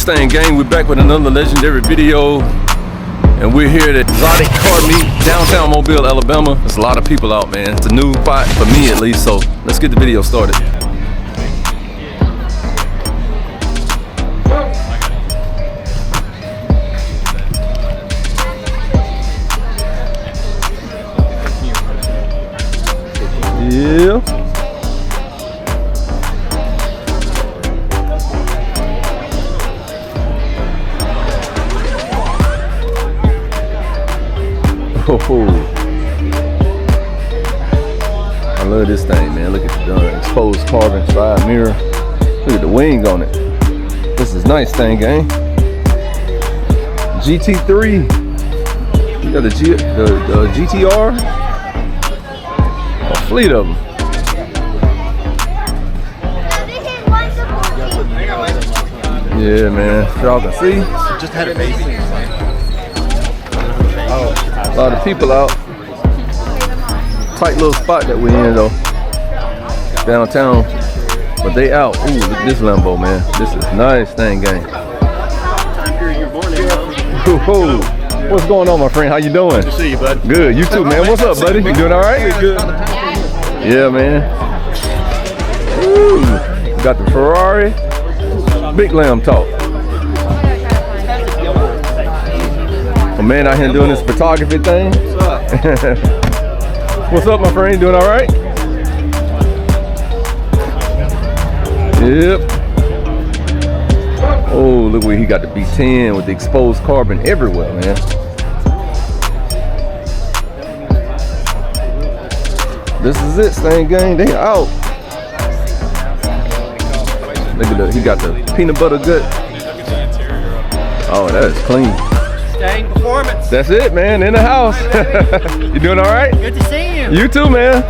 Stang gang, we're back with another legendary video, and we're here at Exotic Car Meet, downtown Mobile, Alabama. There's a lot of people out, man. It's a new spot for me at least, so let's get the video started. Yeah. Oh, I love this thing, man. Look at the exposed carbon side mirror. Look at the wing on it. This is nice thing, gang. GT3. You got the GTR. A fleet of them. Yeah, man. Y'all can see. Just had a baby. A lot of people out. Tight little spot that we in though. Downtown. But they out. Ooh, look at this Lambo, man. This is nice thing, gang. Ooh, what's going on, my friend? How you doing? Good to see you, bud. Good. You too, man. What's up, buddy? You doing all right? Good. Yeah, man. Ooh, got the Ferrari. Big Lamb talk. A man out here doing this photography thing. What's up, my friend? Doing all right? Yep. Oh, look where he got the B10 with the exposed carbon everywhere, man. This is it, Stang gang. They out. Look at that. He got the peanut butter gut. Oh, that is clean. Stang Performance. That's it, man. In the house. You doing all right? Good to see you. You too, man.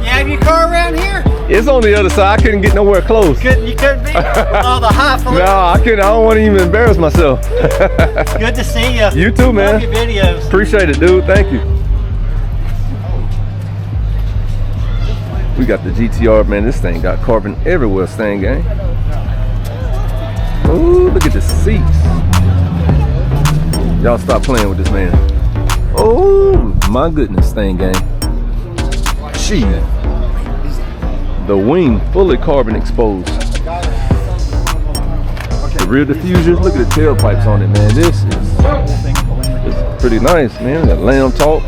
You have your car around here? It's on the other side. I couldn't get nowhere close. You couldn't be? All the highfalutin. No, I couldn't. I don't want to even embarrass myself. Good to see you. You too, man. Love your videos. Appreciate it, dude. Thank you. We got the GTR, man. This thing got carbon everywhere, Stang gang. Ooh, look at the seats. Y'all stop playing with this man. Oh my goodness, Stang gang. Gee. The wing fully carbon exposed. The rear diffusers, look at the tailpipes on it, man. This is pretty nice, man. Got lamb talk.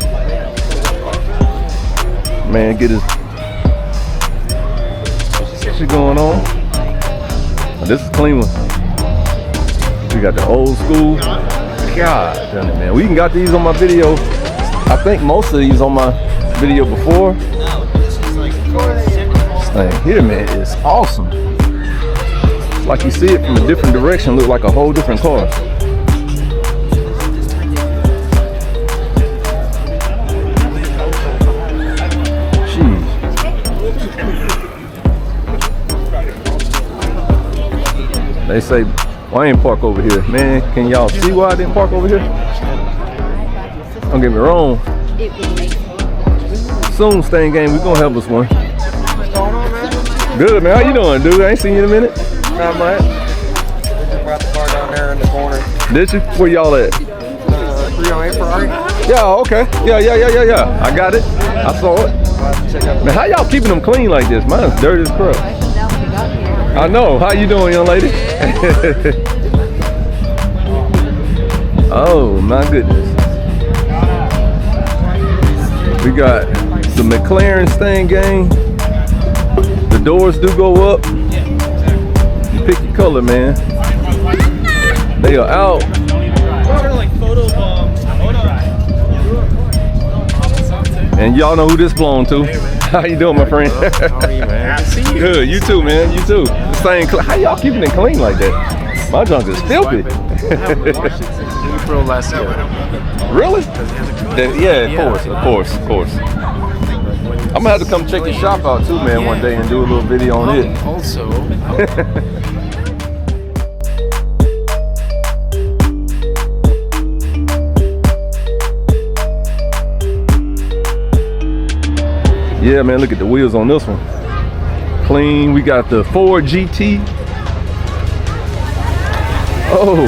Man, get his shit going on. Oh, this is a clean one. We got the old school. God damn it, man. We even got these on my video. I think most of these on my video before. This thing here, man, is awesome. It's like you see it from a different direction, look like a whole different car. Jeez. They say, well, I ain't park over here. Man, can y'all see why I didn't park over here? Don't get me wrong. Soon, Stang gang, we gonna have us one. Good, man. How you doing, dude? I ain't seen you in a minute. Not much. We just brought the car down there in the corner. Did you? Where y'all at? 308 Ferrari. Yeah, okay. Yeah. I got it. I saw it. Man, how y'all keeping them clean like this? Mine's dirty as crap. I know. How you doing, young lady? Oh my goodness. We got the McLaren Stang gang. The doors do go up. You pick your color, man. They are out. And y'all know who this belongs to. How you doing, my friend? How are you, man? Good. You too, man. You too. This thing, how y'all keeping it clean like that? My junk is filthy. April last year. Really? Yeah, of course. I'm gonna have to come check your shop out too, man, one day and do a little video on it. Also. Yeah, man, look at the wheels on this one. Clean. We got the Ford GT. Oh,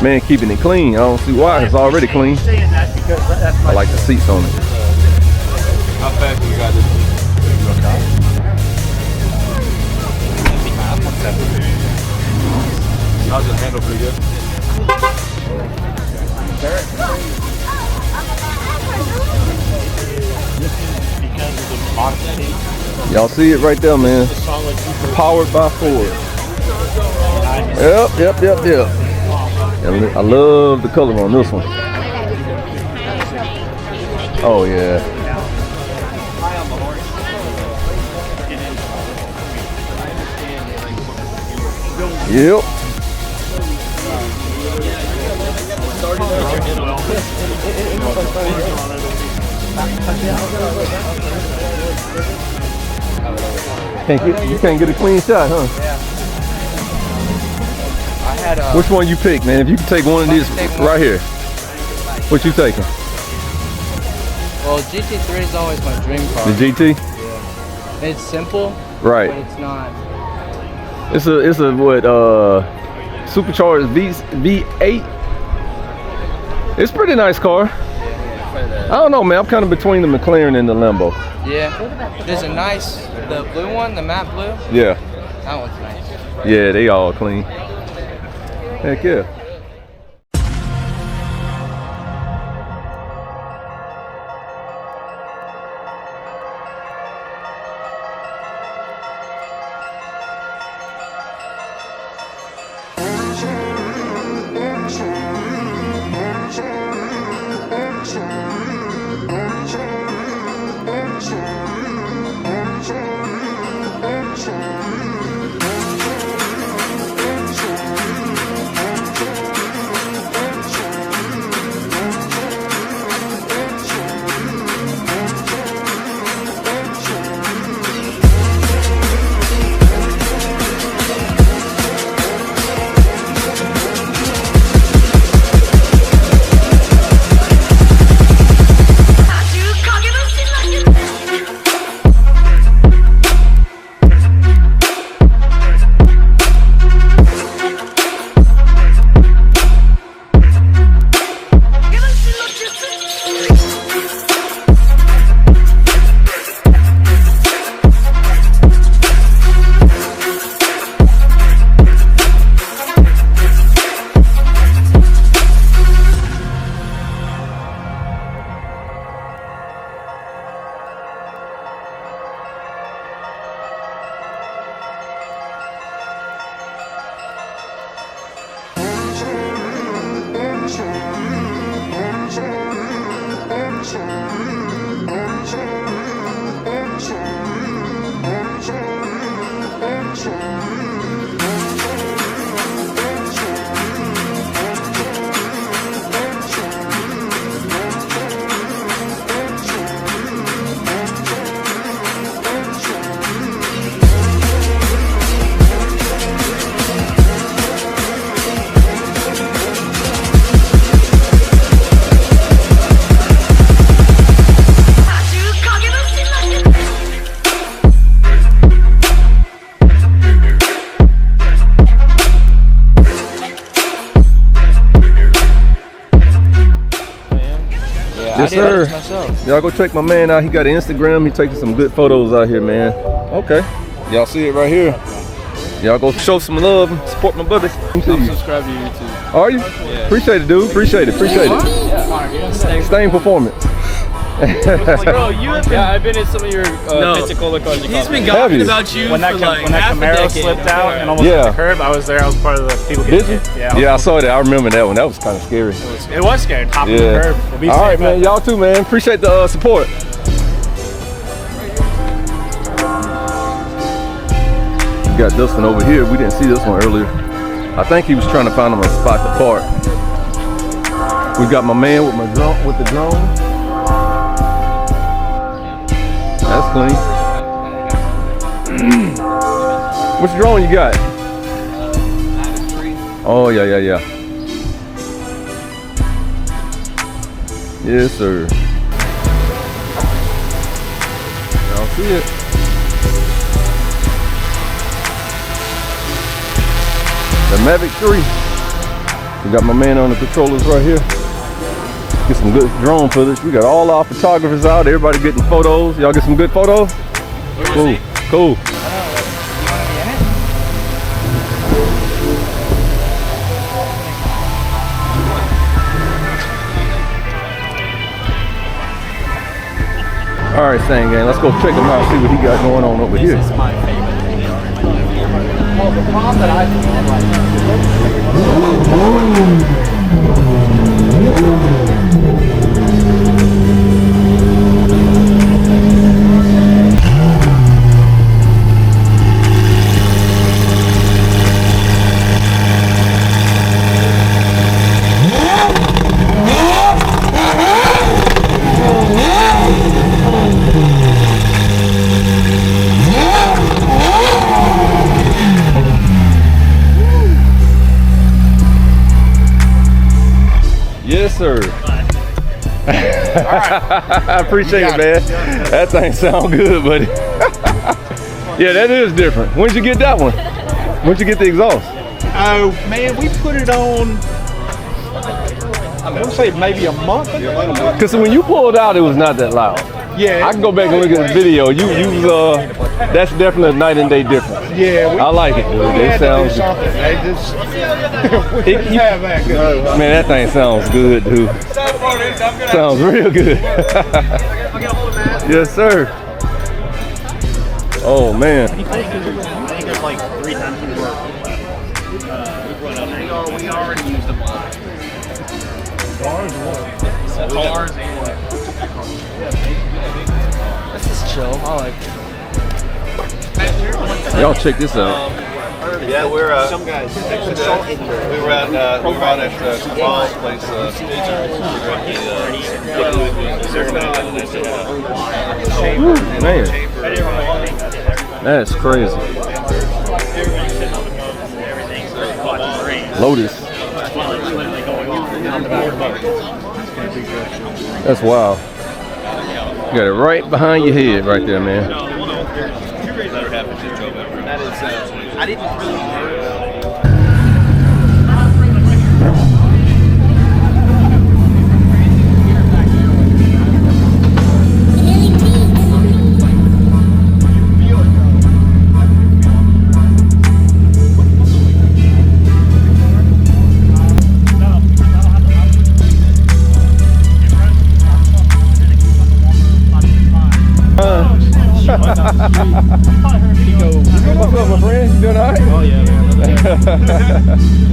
man, keeping it clean. I don't see why. It's already clean. Saying that because that's I like the seats on it. How fast you got this? How's it handle pretty good? Y'all see it right there, man. Powered by Ford. Yep. I love the color on this one. Oh yeah. Yep. You can't get a clean shot, huh? I had Which one you pick, man? If you could take one of these right here, what you taking? well, GT3 is always my dream car. The GT? It's simple, Right. but it's not. It's a what supercharged V8. It's a pretty nice car. I don't know, man. I'm kind of between the McLaren and the Lambo. Yeah. There's a nice, the blue one, the matte blue. Yeah. That one's nice. Yeah, they all clean. Heck yeah. Yes, sir. Y'all go check my man out. He got an Instagram. He taking some good photos out here, man. Okay. Y'all see it right here. Y'all go show some love and support my brother. I'm subscribed to you too. Are you? Yeah. Appreciate it, dude. Appreciate it. Stain performance. Bro, I've been in some of your Pensacola cars. He's been gossiping about you when that Camaro slipped out and almost hit the curb. I was there. I was part of the people getting hit. Yeah, I saw that. I remember that one. That was kind of scary. It was scary. Top of the curb. All right, man. Y'all too, man. Appreciate the support. We got this one over here. We didn't see this one earlier. I think he was trying to find him a spot to park. We got my man with the drone. That's clean. Which drone you got? Oh, yeah. Yes, sir. Y'all see it? the Mavic 3. We got my man on the controllers right here. Get some good drone footage. We got all our photographers out. Everybody getting photos. Y'all get some good photos? Cool. Cool. All right, Stan Gang, let's go check him out, see what he got going on over here. This is my favorite. Well, the problem that I Yes, sir. I appreciate it, man. That thing sound good, buddy. Yeah, that is different. When'd you get that one? When'd you get the exhaust? Oh man, we put it on. I'm gonna say maybe a month ago. Because when you pulled out, it was not that loud. Yeah. I can go back and look at the video. That's definitely a night and day difference. Yeah. I like it, dude. It sounds. We couldn't have that good. Man, that thing sounds good, dude. Sounds real good. Yes, sir. Oh man. I think there's like 3 times we work. We already used them all. Bars and what? This is chill. I like it. Y'all check this out. Yeah, we're some guys. We were out at Paul's place. Man, that's crazy. Lotus. That's wild. You got it right behind your head, right there, man. I didn't really What's up, my friend? You doing all right? Oh yeah, man.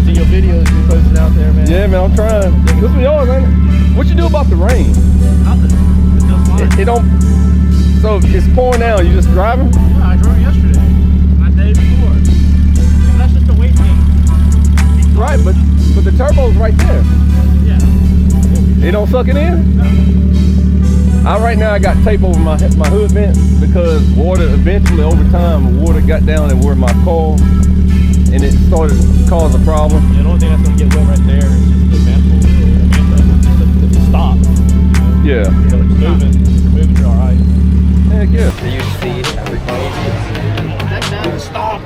See your videos you posted out there, man. Yeah, man, I'm trying. This is yours, ain't it? What you do about the rain? Nothing. It don't. So it's pouring down. You just driving? Yeah, I drove yesterday. My day before. That's just the weight thing. Right, but the turbo's right there. Yeah. It don't suck it in? No. Right now I got tape over my hood vent because water eventually over time water got down and where my coil and it started to cause a problem. Yeah, the only thing that's gonna get wet right there is just the manifold. The stop. Yeah. So it's moving to alright. Heck yeah. Stop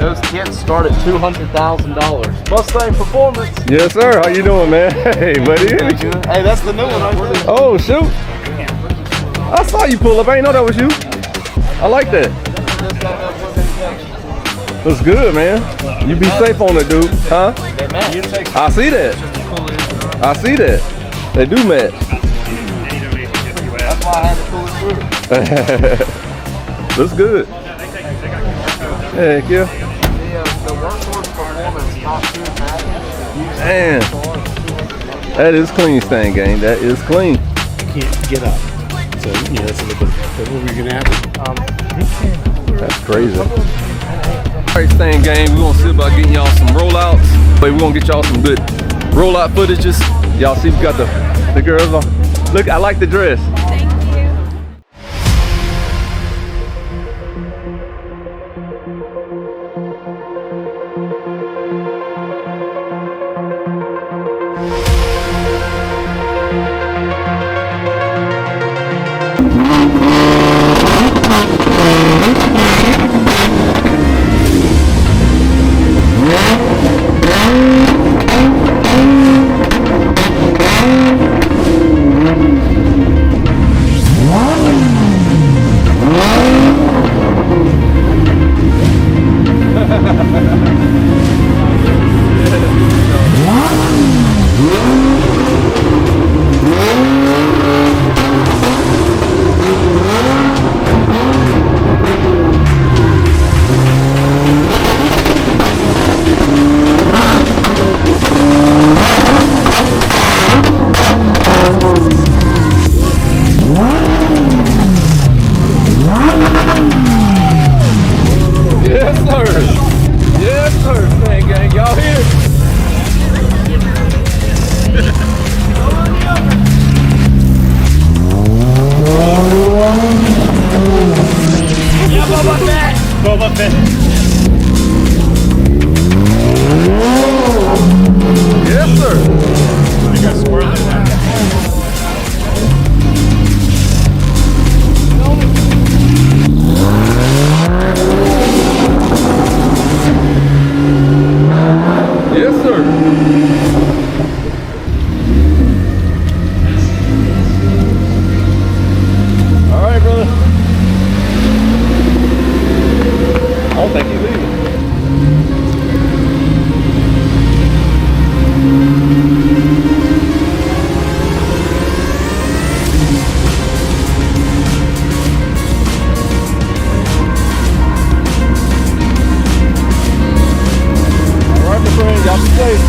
Those kits start at $200,000. Mustang Performance. Yes, sir. How you doing, man? Hey, buddy. Hey, that's the new one right there. Oh, shoot. I saw you pull up. I didn't know that was you. I like that. Looks good, man. You be safe on it, dude. Huh? I see that. I see that. They do match. That's why I had to pull it through. Looks good. Heck yeah. The workhorse performance top 2 package. Man. That is clean, Stan Gang. That is clean. Can't get up. So yeah, that's a little bit. So what were you gonna have? That's crazy. Alright, Stan Gang, we're gonna see about getting y'all some rollouts. But we're gonna get y'all some good rollout footages. Y'all see we got the girls on. Look, I like the dress. Yes, sir. Yes, sir. Dang, gang, y'all here? Boba Fett. Yes, sir. You got squirrel in there. Yes, sir. All right, brother. I don't think he's leaving. All right, my friend. Y'all be safe.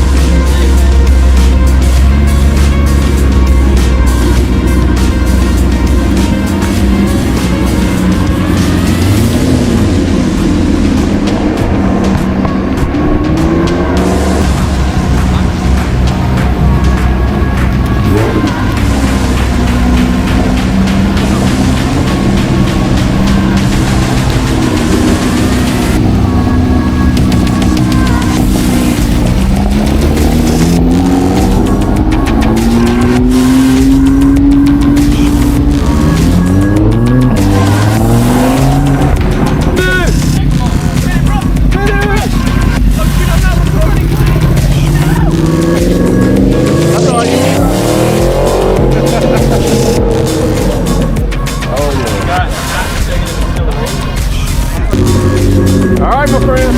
All right, my friend.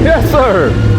Yes, sir.